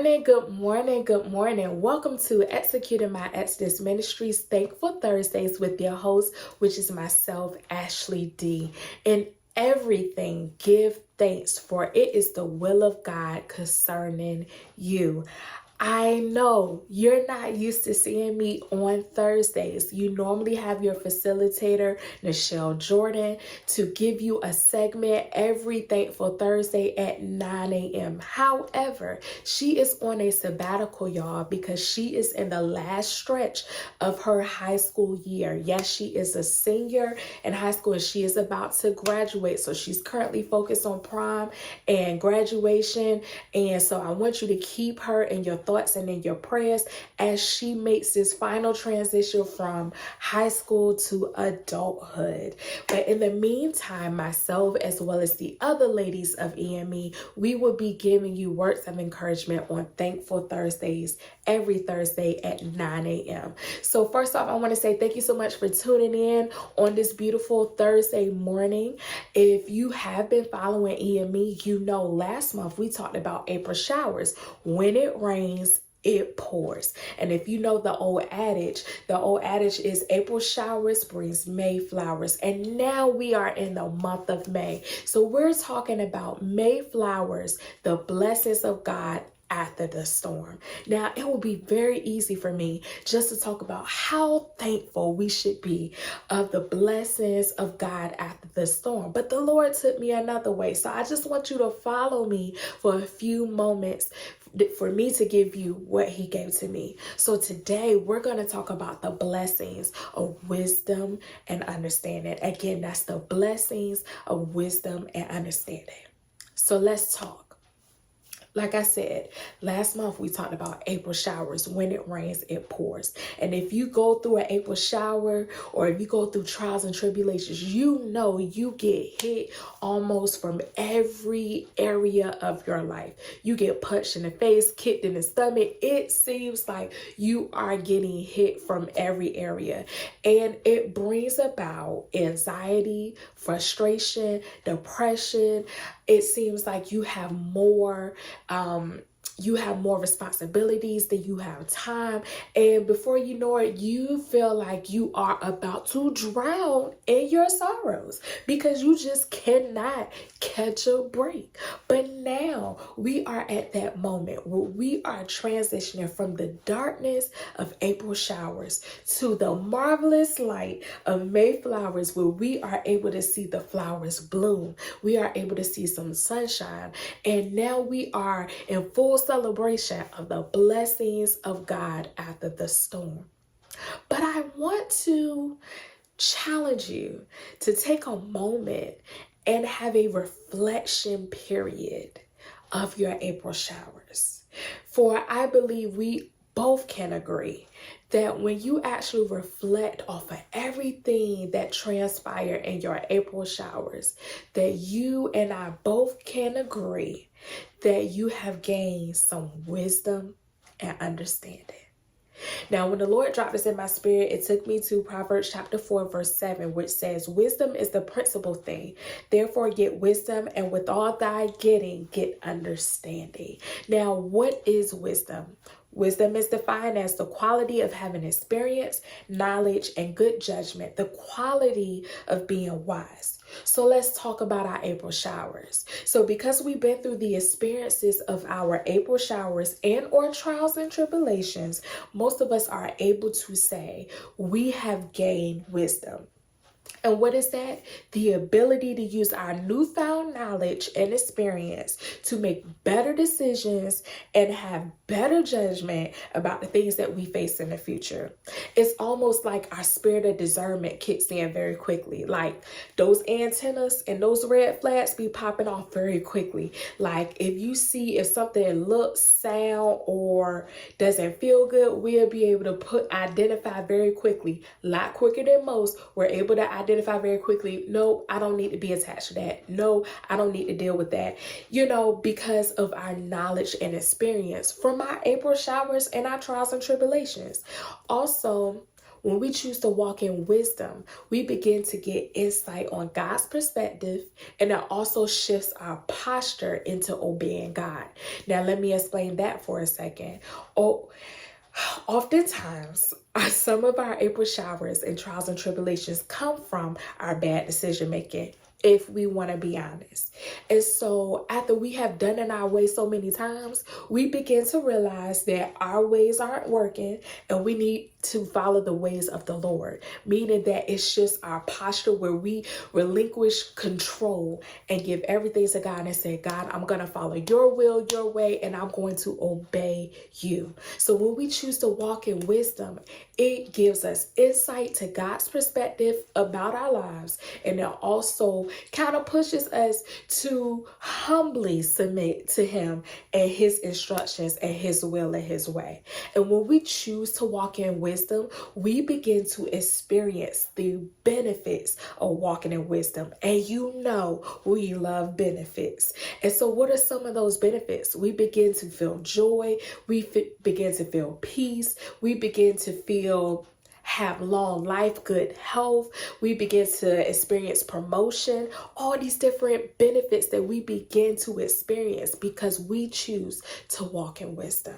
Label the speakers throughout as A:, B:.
A: good morning, good morning. Welcome to Executing My Exodus Ministries Thankful Thursdays with your host, which is myself, Ashley D. In everything, give thanks, for it is the will of God concerning you. I know you're not used to seeing me on Thursdays. You normally have your facilitator, Nichelle Jordan, to give you a segment every Thankful Thursday at 9 a.m. However, she is on a sabbatical, y'all, because she is in the last stretch of her high school year. Yes, she is a senior in high school and she is about to graduate. So she's currently focused on prom and graduation. And so I want you to keep her in your thoughts and in your prayers as she makes this final transition from high school to adulthood. But in the meantime, myself as well as the other ladies of EME, we will be giving you words of encouragement on Thankful Thursdays every Thursday at 9 a.m. So first off, I want to say thank you so much for tuning in on this beautiful Thursday morning. If you have been following EME, you know last month we talked about April showers. When it rains, it pours. And if you know the old adage is April showers brings May flowers. And now we are in the month of May. So we're talking about May flowers, the blessings of God after the storm. Now, it will be very easy for me just to talk about how thankful we should be of the blessings of God after the storm. But the Lord took me another way. So I just want you to follow me for a few moments for me to give you what he gave to me. So today we're going to talk about the blessings of wisdom and understanding. Again, that's the blessings of wisdom and understanding. So let's talk. Like I said, last month we talked about April showers. When it rains, it pours. And if you go through an April shower or if you go through trials and tribulations, you know you get hit almost from every area of your life. You get punched in the face, kicked in the stomach. It seems like you are getting hit from every area. And it brings about anxiety, frustration, depression. It seems like you have more responsibilities than you have time. And before you know it, you feel like you are about to drown in your sorrows because you just cannot catch a break. But now we are at that moment where we are transitioning from the darkness of April showers to the marvelous light of May flowers, where we are able to see the flowers bloom. We are able to see some sunshine. And now we are in full celebration of the blessings of God after the storm. But I want to challenge you to take a moment and have a reflection period of your April showers. For I believe we both can agree that when you actually reflect off of everything that transpired in your April showers, that you and I both can agree that you have gained some wisdom and understanding. Now, when the Lord dropped this in my spirit, it took me to Proverbs chapter 4, verse 7, which says, "Wisdom is the principal thing. Therefore, get wisdom, and with all thy getting, get understanding." Now, what is wisdom? Wisdom is defined as the quality of having experience, knowledge, and good judgment, the quality of being wise. So let's talk about our April showers. So because we've been through the experiences of our April showers and or trials and tribulations, most of us are able to say we have gained wisdom. And what is that? The ability to use our newfound knowledge and experience to make better decisions and have better judgment about the things that we face in the future. It's almost like our spirit of discernment kicks in very quickly. Like those antennas and those red flags be popping off very quickly. Like if something looks, sound, or doesn't feel good, we'll be able to identify very quickly. A lot quicker than most. We're able to identify very quickly, no, I don't need to be attached to that. No, I don't need to deal with that. Because of our knowledge and experience from our April showers and our trials and tribulations. Also, When we choose to walk in wisdom, we begin to get insight on God's perspective, and it also shifts our posture into obeying God. Now, let me explain that for a second. Oftentimes, some of our April showers and trials and tribulations come from our bad decision making, if we want to be honest. And so after we have done it our way so many times, we begin to realize that our ways aren't working and we need to follow the ways of the Lord, meaning that it's just our posture where we relinquish control and give everything to God and say, God, I'm going to follow your will, your way, and I'm going to obey you. So when we choose to walk in wisdom, it gives us insight to God's perspective about our lives, and it also kind of pushes us to humbly submit to him and his instructions and his will and his way. And when we choose to walk in wisdom, we begin to experience the benefits of walking in wisdom. And you know we love benefits. And so what are some of those benefits? We begin to feel joy. We begin to feel peace. We begin to have long life, good health. We begin to experience promotion, all these different benefits that we begin to experience because we choose to walk in wisdom.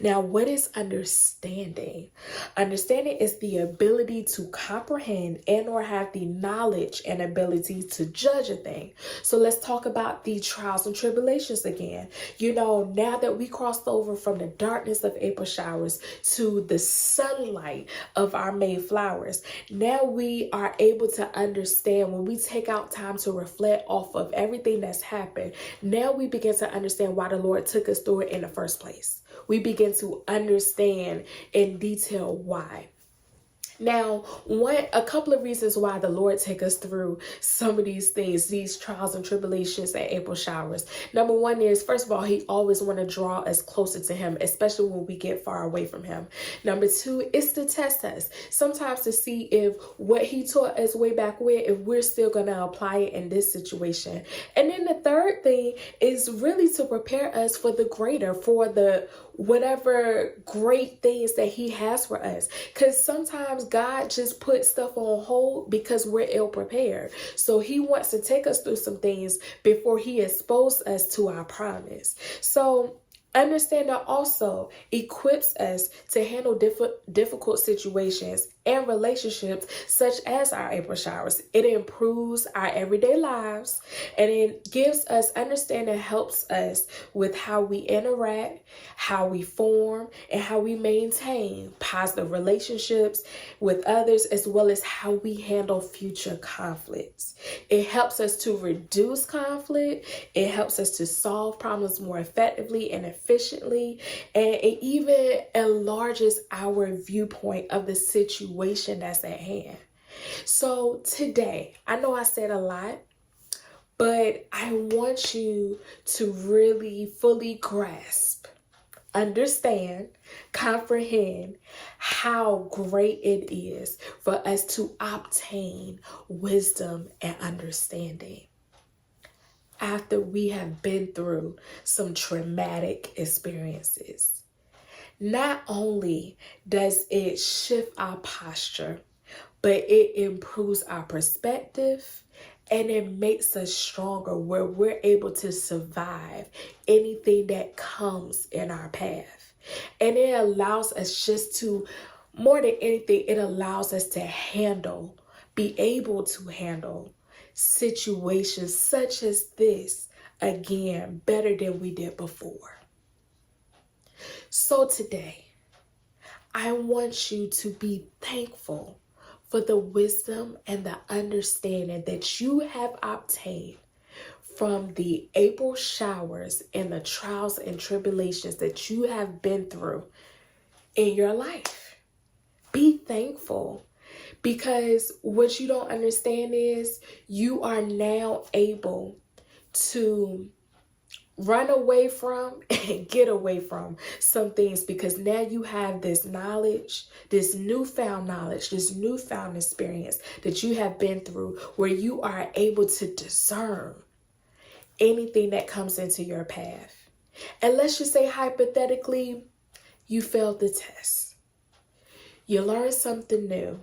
A: Now, what is understanding? Understanding is the ability to comprehend and or have the knowledge and ability to judge a thing. So let's talk about the trials and tribulations again. You know, now that we crossed over from the darkness of April showers to the sunlight of our May flowers, now we are able to understand when we take out time to reflect off of everything that's happened. Now we begin to understand why the Lord took us through it in the first place. We begin to understand in detail why. Now, a couple of reasons why the Lord take us through some of these things, these trials and tribulations and April showers. Number one is, first of all, he always want to draw us closer to him, especially when we get far away from him. Number two is to test us, sometimes to see if what he taught us way back when, if we're still going to apply it in this situation. And then the third thing is really to prepare us for the greater, for the whatever great things that he has for us. Because sometimes God just puts stuff on hold because we're ill prepared. So he wants to take us through some things before he exposes us to our promise. So understand that also equips us to handle difficult situations and relationships such as our April showers. It improves our everyday lives, and it gives us understanding, helps us with how we interact, how we form, and how we maintain positive relationships with others, as well as how we handle future conflicts. It helps us to reduce conflict. It helps us to solve problems more effectively and efficiently, and it even enlarges our viewpoint of the situation that's at hand. So today, I know I said a lot, but I want you to really fully grasp, understand, comprehend how great it is for us to obtain wisdom and understanding after we have been through some traumatic experiences. Not only does it shift our posture, but it improves our perspective, and it makes us stronger where we're able to survive anything that comes in our path. And it allows us just to, more than anything, it allows us to be able to handle situations such as this again better than we did before. So today, I want you to be thankful for the wisdom and the understanding that you have obtained from the April showers and the trials and tribulations that you have been through in your life. Be thankful, because what you don't understand is you are now able to run away from and get away from some things, because now you have this knowledge, this newfound experience that you have been through, where you are able to discern anything that comes into your path. And let's just say hypothetically, you failed the test. You learn something new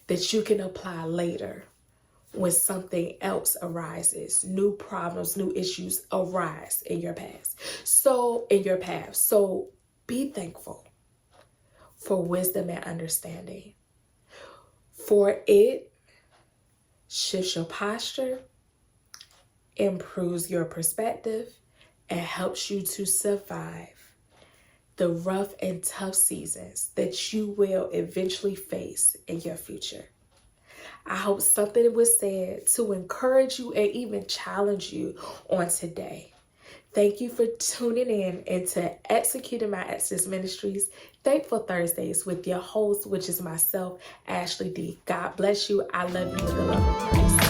A: that you can apply later when something else arises. New problems, new issues arise in your past. So be thankful for wisdom and understanding. For it shifts your posture, improves your perspective, and helps you to survive the rough and tough seasons that you will eventually face in your future. I hope something was said to encourage you and even challenge you on today. Thank you for tuning in into Executing My Exodus Ministries Thankful Thursdays with your host, which is myself, Ashley D. God bless you. I love you with the love of Christ.